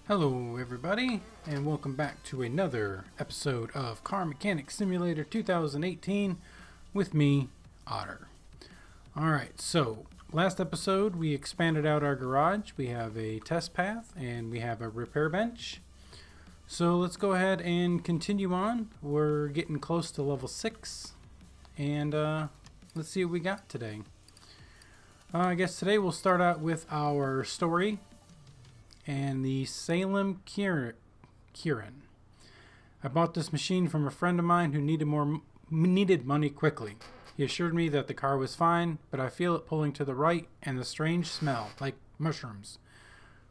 Hello everybody, and welcome back to another episode of Car Mechanic Simulator 2018 with me, Otter. Alright, so last episode we expanded out our garage. We have a test path and we have a repair bench. So let's go ahead and continue on. We're getting close to level 6 and let's see what we got today. I guess today we'll start out with our story and the Salem Kieran. I bought this machine from a friend of mine who needed money quickly. He assured me that the car was fine, but I feel it pulling to the right and the strange smell, like mushrooms.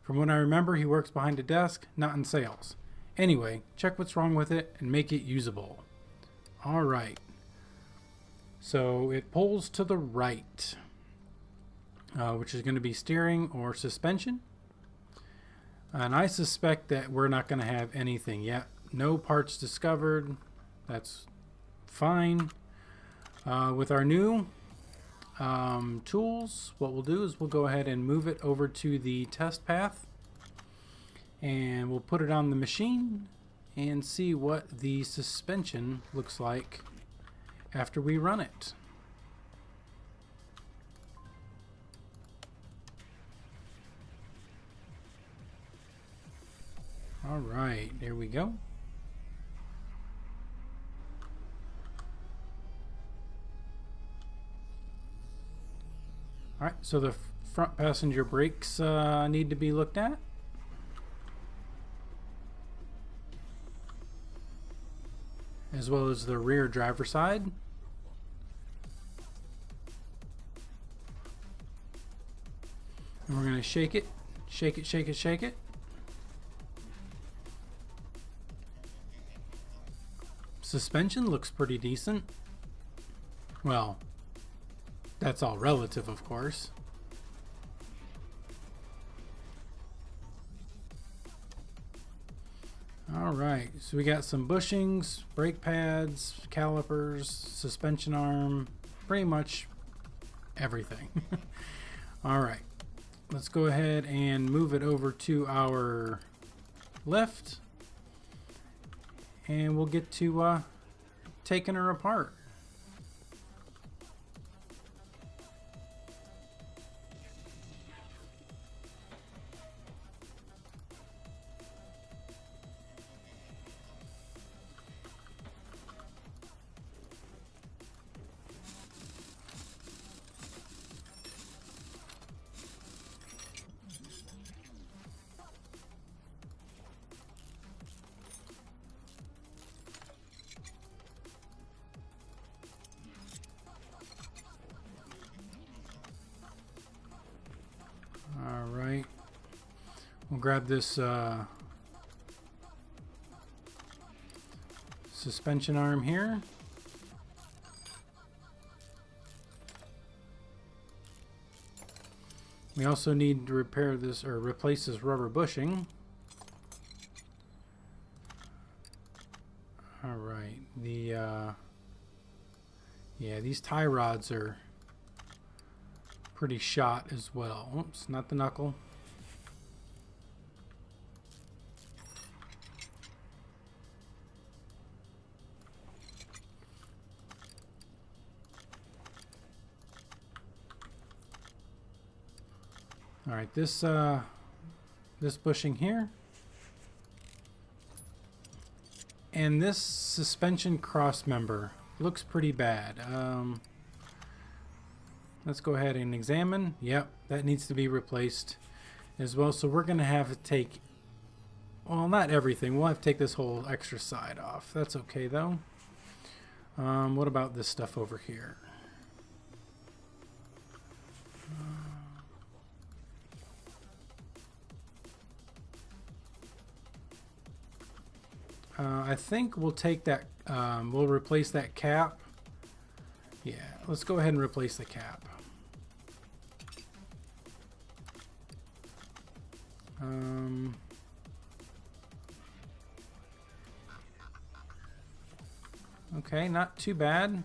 From what I remember, he works behind a desk, not in sales. Anyway, check what's wrong with it and make it usable. Alright. So it pulls to the right, which is going to be steering or suspension. And I suspect that we're not going to have anything yet. No parts discovered. That's fine. With our new tools, what we'll do is we'll go ahead and move it over to the test path. And we'll put it on the machine and see what the suspension looks like after we run it. Alright, there we go. Alright, so the front passenger brakes need to be looked at. As well as the rear driver side. And we're going to shake it, shake it, shake it, shake it. Suspension looks pretty decent. Well, that's all relative, of course. Alright, so we got some bushings, brake pads, calipers, suspension arm, pretty much everything. Alright, let's go ahead and move it over to our left. And we'll get to taking her apart. Alright, we'll grab this suspension arm here. We also need to repair this or replace this rubber bushing. Alright, yeah, these tie rods are pretty shot as well. Oops, not the knuckle. All right, this bushing here, and this suspension cross member looks pretty bad. Let's go ahead and examine. Yep, that needs to be replaced as well. So we're going to have to take, well, not everything. We'll have to take this whole extra side off. That's okay, though. What about this stuff over here? I think we'll take that, we'll replace that cap. Yeah, let's go ahead and replace the cap. Okay, not too bad.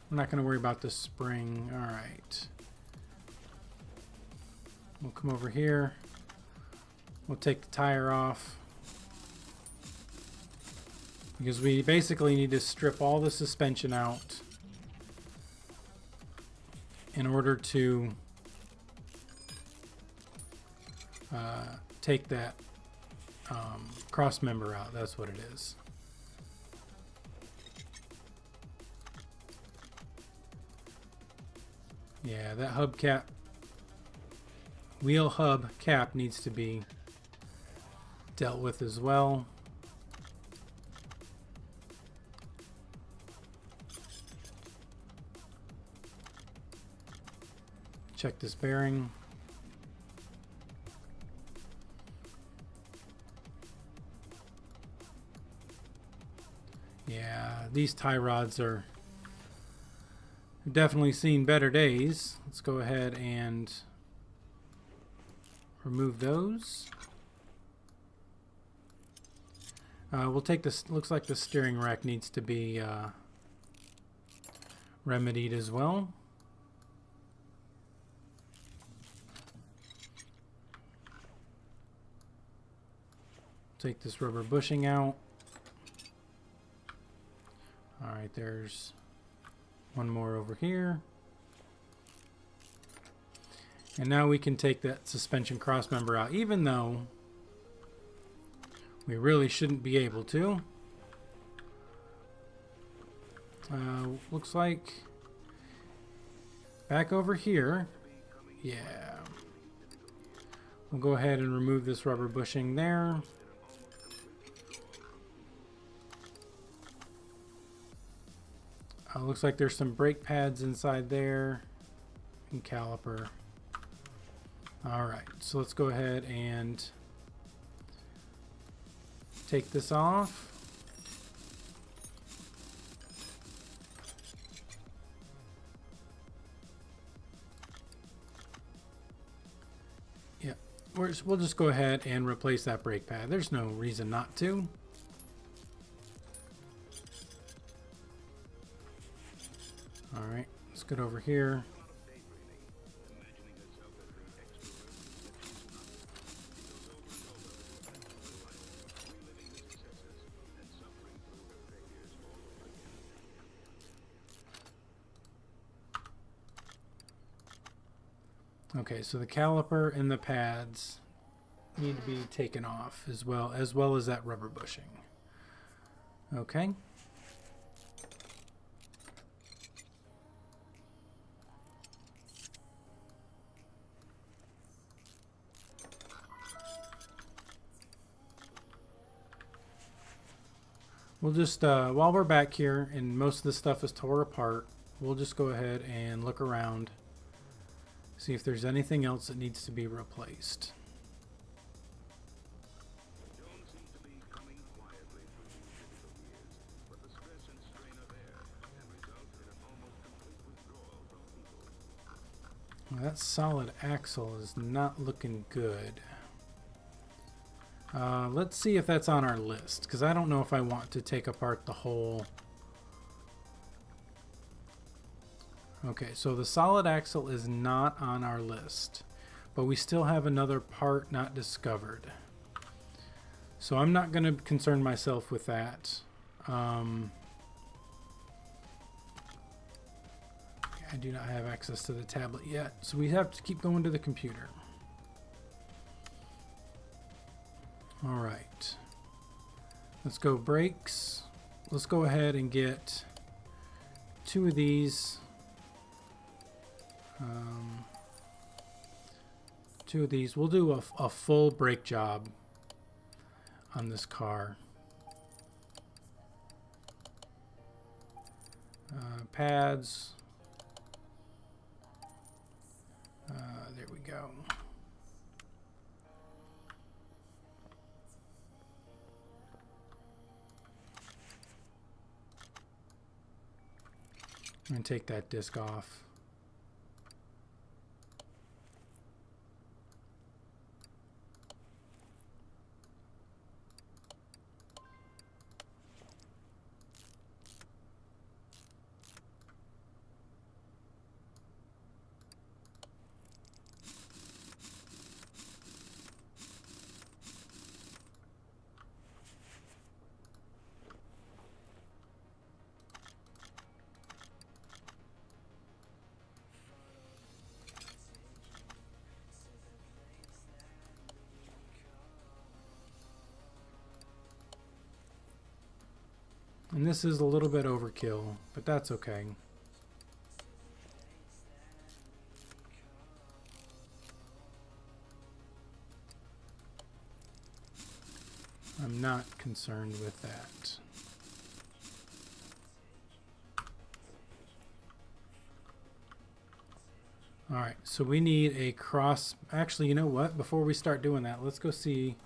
I'm not going to worry about the spring. All right. We'll come over here. We'll take the tire off, because we basically need to strip all the suspension out in order to take that cross member out. That's what it is. Yeah, that hubcap, wheel hub cap needs to be dealt with as well. Check this bearing. Yeah, these tie rods are definitely seen better days. Let's go ahead and remove those. We'll take this. Looks like the steering rack needs to be remedied as well. Take this rubber bushing out. Alright, there's one more over here. And now we can take that suspension cross member out, even though we really shouldn't be able to. Looks like back over here. Yeah. We'll go ahead and remove this rubber bushing there. Looks like there's some brake pads inside there and caliper. Alright, so let's go ahead and take this off. Yep, we'll just go ahead and replace that brake pad. There's no reason not to. Alright, let's get over here. Okay, so the caliper and the pads need to be taken off as well as that rubber bushing. Okay. We'll just, while we're back here and most of the stuff is tore apart, we'll just go ahead and look around, see if there's anything else that needs to be replaced. Well, that solid axle is not looking good. Let's see if that's on our list, because I don't know if I want to take apart the whole... Okay, so the solid axle is not on our list, but we still have another part not discovered. So I'm not going to concern myself with that. I do not have access to the tablet yet, so we have to keep going to the computer. All right, let's go brakes. Let's go ahead and get 2 of these. 2 of these. We'll do a full brake job on this car. Pads. There we go. I'm going to take that disc off. And this is a little bit overkill, but that's okay. I'm not concerned with that. Alright, so we need a cross... Actually, you know what? Before we start doing that, let's go see...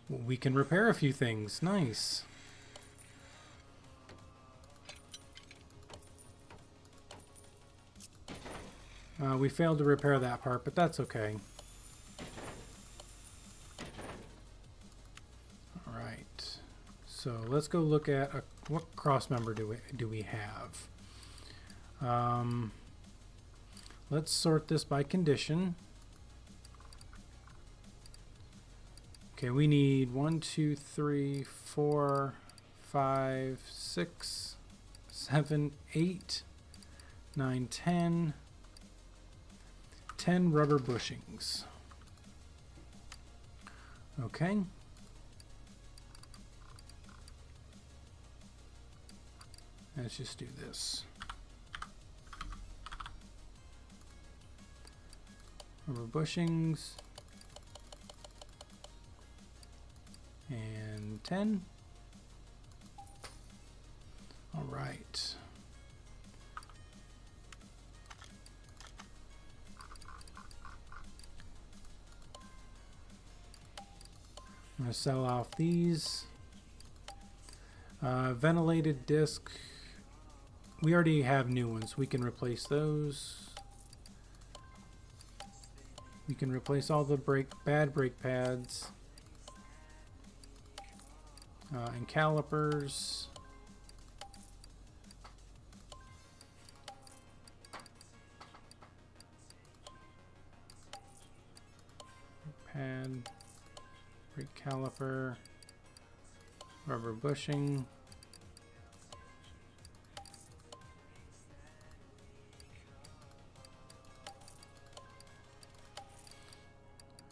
We can repair a few things. Nice. We failed to repair that part, but that's okay. Alright. So let's go look at what cross member do we have. Let's sort this by condition. Okay, we need 1, 2, 3, 4, 5, 6, 7, 8, 9, 10. 10 rubber bushings. Okay. Let's just do this. Rubber bushings. And 10. All right. I'm going to sell off these. Ventilated disc. We already have new ones. We can replace those. We can replace all the bad brake pads. And calipers. Pad. Brake caliper, rubber bushing,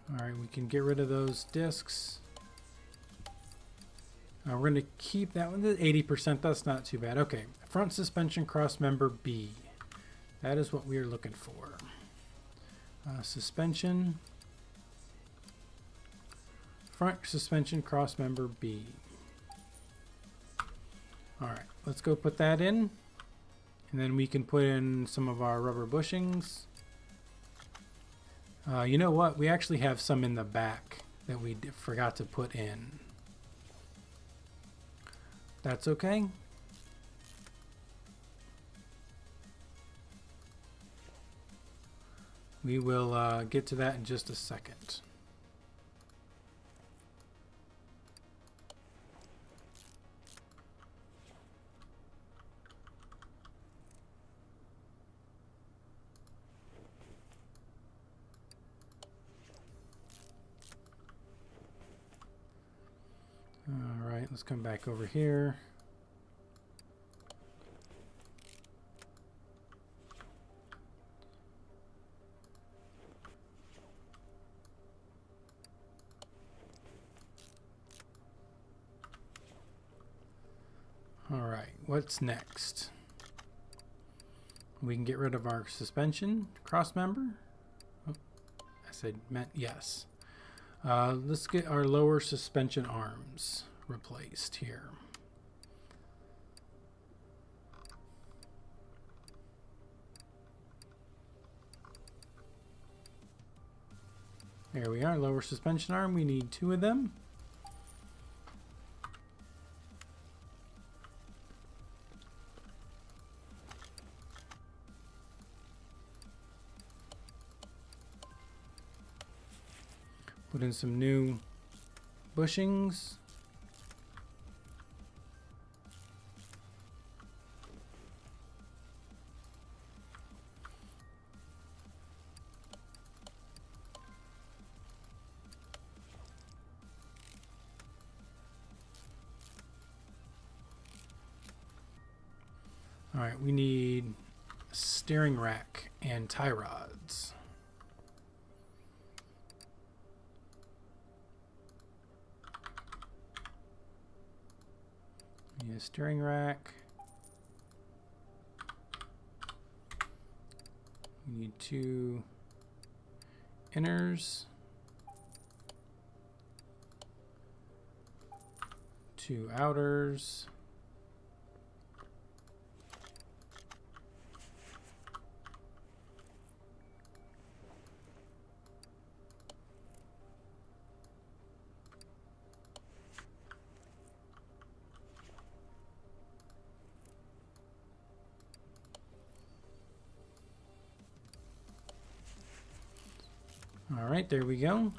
all right, we can get rid of those discs. We're going to keep that one at 80%. That's not too bad. Okay, front suspension cross member B. That is what we are looking for. Suspension. Front suspension cross member B. Alright, let's go put that in. And then we can put in some of our rubber bushings. You know what? We actually have some in the back that we forgot to put in. That's okay. We will get to that in just a second. Alright, let's come back over here. Alright, what's next? We can get rid of our suspension cross member. Oh, I said meant yes. Let's get our lower suspension arms replaced here. There we are, lower suspension arm. We need 2 of them. Put in some new bushings. All right, we need steering rack and tie rods. Yeah, steering rack. We need 2 inners. 2 outers. All right, there we go.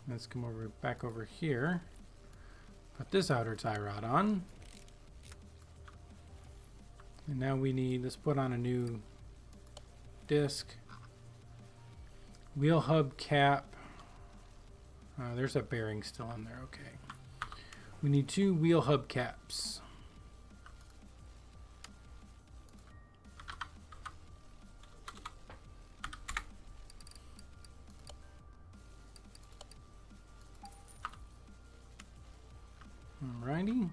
Let's come over back over here. Put this outer tie rod on. And now we need, let's put on a new disc. Wheel hub cap. There's a bearing still in there, okay. We need 2 wheel hub caps. Alrighty.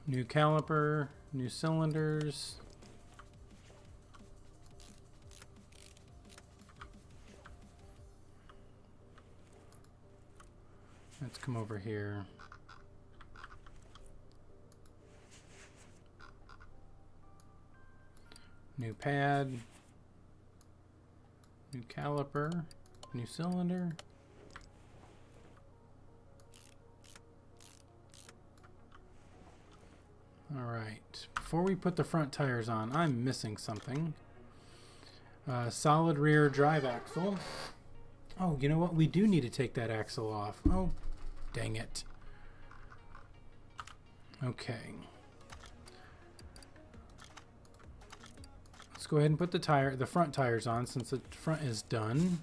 New caliper, new cylinders. Let's come over here. New pad, new caliper, new cylinder. All right, before we put the front tires on, I'm missing something. Solid rear drive axle. Oh, you know what? We do need to take that axle off. Oh, dang it. Okay. Let's go ahead and put the front tires on since the front is done.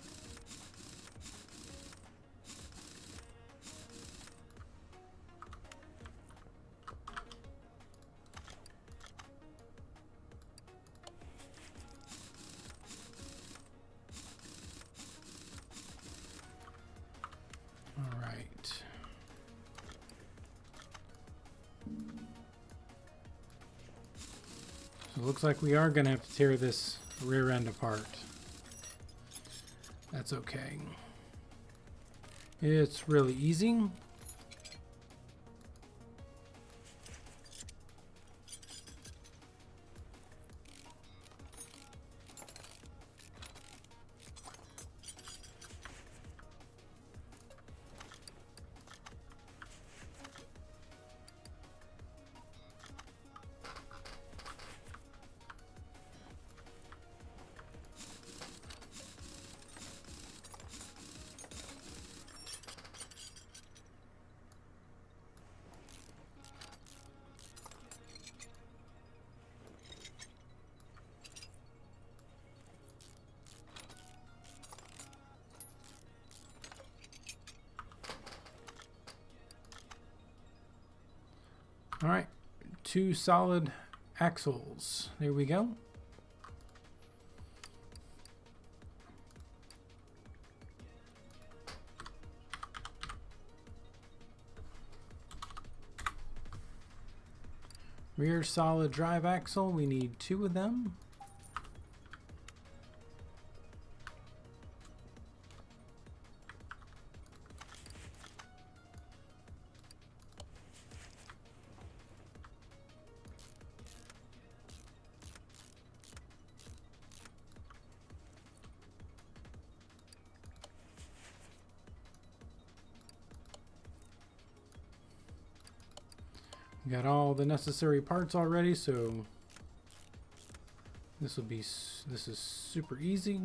All right. So it looks like we are going to have to tear this rear end apart. That's okay. It's really easy. All right, 2 solid axles. There we go. Rear solid drive axle, we need 2 of them. We got all the necessary parts already, so this is super easy.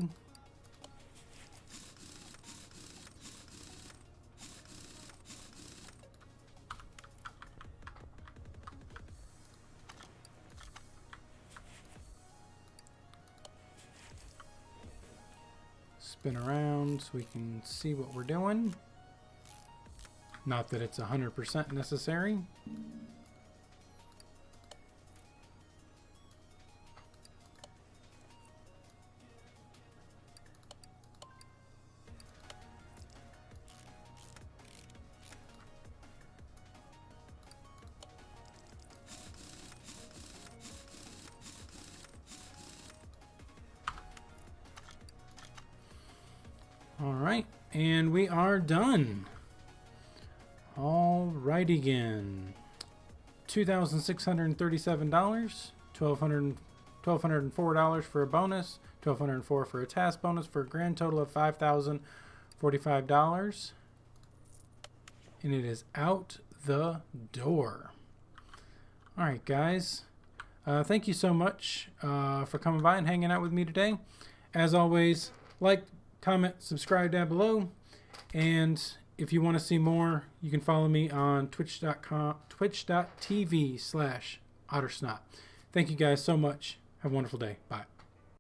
Spin around so we can see what we're doing. Not that it's 100% necessary. All right, and we are done. All right again. $2,637, $1,204 for a bonus, $1,204 for a task bonus, for a grand total of $5,045. And it is out the door. All right, guys. Thank you so much for coming by and hanging out with me today. As always, like, comment, subscribe down below. And if you want to see more, you can follow me on twitch.tv/ottersnot. Thank you guys so much. Have a wonderful day. Bye.